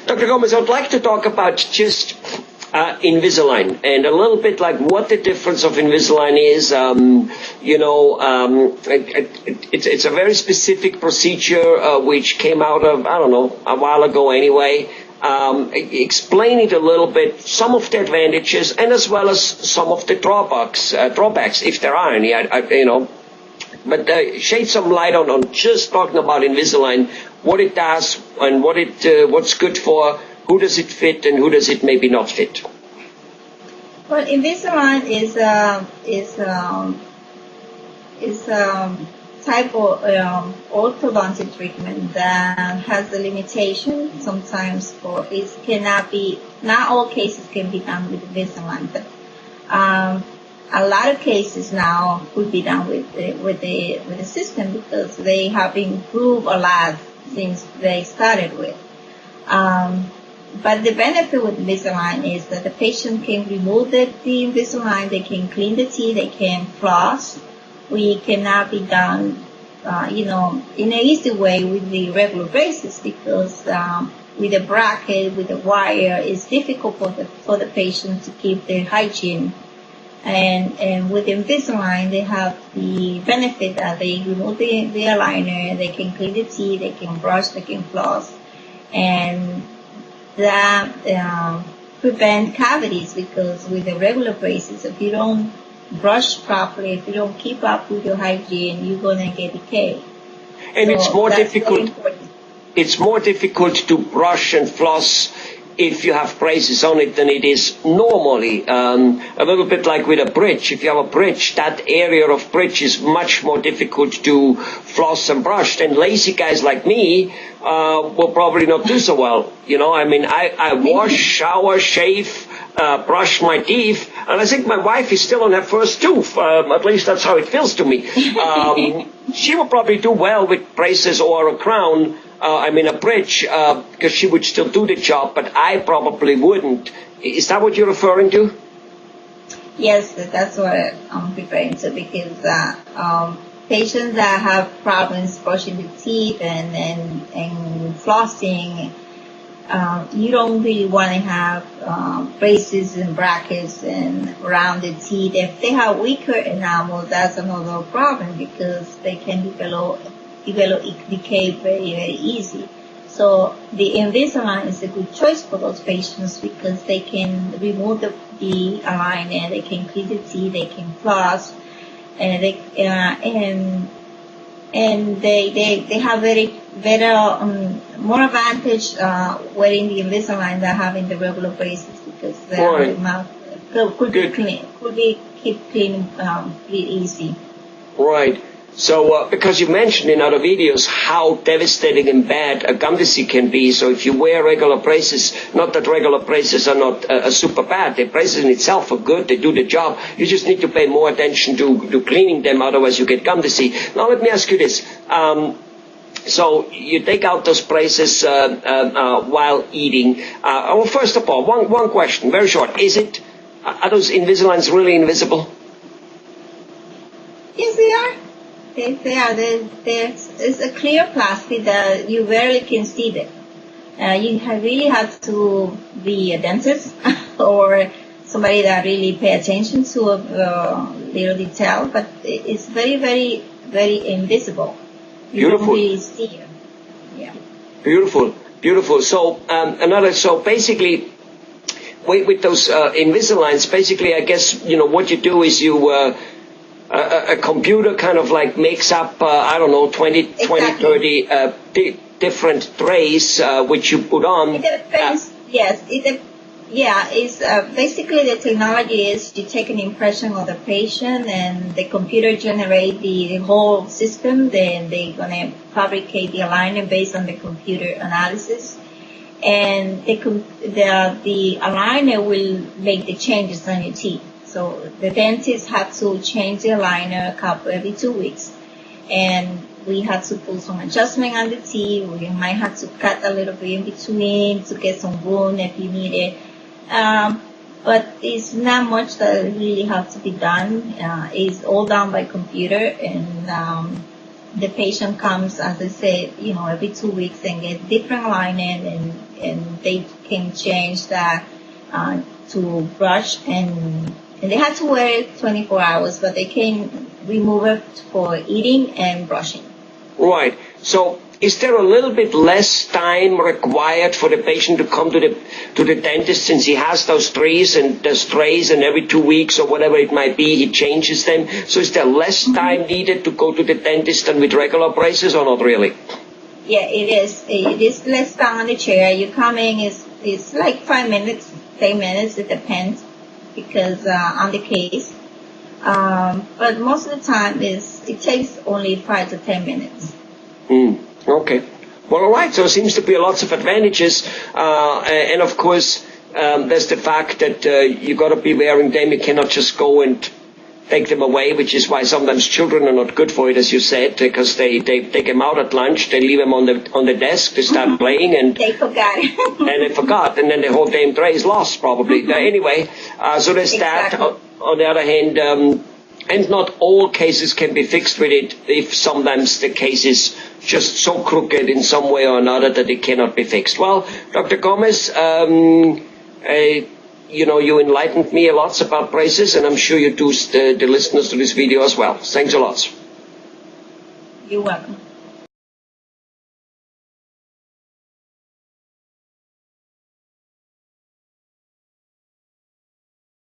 Dr. Gomez, I'd like to talk about just Invisalign and a little bit like what the difference of Invisalign is. It's a very specific procedure which came out of, I don't know, a while ago anyway. Explain it a little bit, some of the advantages and as well as some of the drawbacks, if there are any, But shed some light on just talking about Invisalign, what it does and what's good for, who does it fit and who does it maybe not fit. Well, Invisalign is type of orthodontic treatment that has a limitation sometimes for it cannot be, not all cases can be done with Invisalign, but a lot of cases now could be done with the system because they have improved a lot since they started with. But the benefit with Invisalign is that the patient can remove the Invisalign, they can clean the teeth, they can floss. We cannot be done, in an easy way with the regular braces because with the bracket, with the wire, it's difficult for the patient to keep their hygiene. And with Invisalign, they have the benefit that they remove the aligner, they can clean the teeth, they can brush, they can floss, and that prevent cavities because with the regular braces, if you don't brush properly, if you don't keep up with your hygiene, you're gonna get decay. And so it's more difficult. It's more difficult to brush and floss if you have braces on it than it is normally. A little bit like with a bridge. If you have a bridge, that area of bridge is much more difficult to floss and brush. And lazy guys like me will probably not do so well. I wash, shower, shave, brush my teeth, and I think my wife is still on her first tooth. At least that's how it feels to me. She will probably do well with braces or a crown. A bridge, because she would still do the job, but I probably wouldn't. Is that what you're referring to? Yes, that's what I'm referring to because patients that have problems brushing the teeth and flossing, you don't really want to have braces and brackets and around the teeth. If they have weaker enamel, that's another problem because they can develop decay very, very easy. So the Invisalign is a good choice for those patients because they can remove the aligner, they can clean the teeth, they can floss, and they have better more advantage wearing the Invisalign than having the regular braces because their mouth could be keep clean pretty easy. Right. So, because you mentioned in other videos how devastating and bad a gum disease can be, so if you wear regular braces, not that regular braces are not super bad, the braces in itself are good, they do the job, you just need to pay more attention to cleaning them, otherwise you get gum disease. Now let me ask you this. So you take out those braces while eating. Well, first of all, one question, very short. Are those Invisaligns really invisible? Yes, they are. They are. It's a clear plastic that you rarely can see them. You really have to be a dentist or somebody that really pay attention to a little detail, but it's very, very, very invisible. You Beautiful. Don't really see it. Yeah. Beautiful. So so basically, with those Invisaligns, basically, I guess what you do is you. A computer kind of like makes up, 20, 30 different trays which you put on. It depends. Yes. It's basically the technology is you take an impression of the patient and the computer generate the whole system. Then they're gonna fabricate the aligner based on the computer analysis, and the aligner will make the changes on your teeth. So the dentist had to change the aligner every 2 weeks. And we had to put some adjustment on the teeth. We might have to cut a little bit in between to get some room if you need it. But it's not much that really has to be done. It's all done by computer. And the patient comes, as I said, every 2 weeks and get different alignment, and they can change that to brush, and they have to wear it 24 hours, but they can remove it for eating and brushing. Right. So is there a little bit less time required for the patient to come to the dentist, since he has those trays and every 2 weeks or whatever it might be, he changes them? So is there less time needed to go to the dentist than with regular braces, or not really? Yeah, it is. It is less time on the chair. You come in, it's like 5 minutes, 10 minutes, it depends, because on the case. But most of the time it takes only 5 to 10 minutes. Okay. Well, all right. So there seems to be lots of advantages, and of course, there's the fact that you got to be wearing them. You cannot just go and take them away, which is why sometimes children are not good for it, as you said, because they take them out at lunch, they leave them on the desk, they start playing, and they forgot. And they forgot, and then the whole damn tray is lost probably. Anyway, so there's exactly. that. On the other hand, and not all cases can be fixed with it, if sometimes the case is just so crooked in some way or another that it cannot be fixed. Well, Dr. Gomez, you enlightened me a lot about braces, and I'm sure you do the listeners to this video as well. Thanks a lot. You're welcome.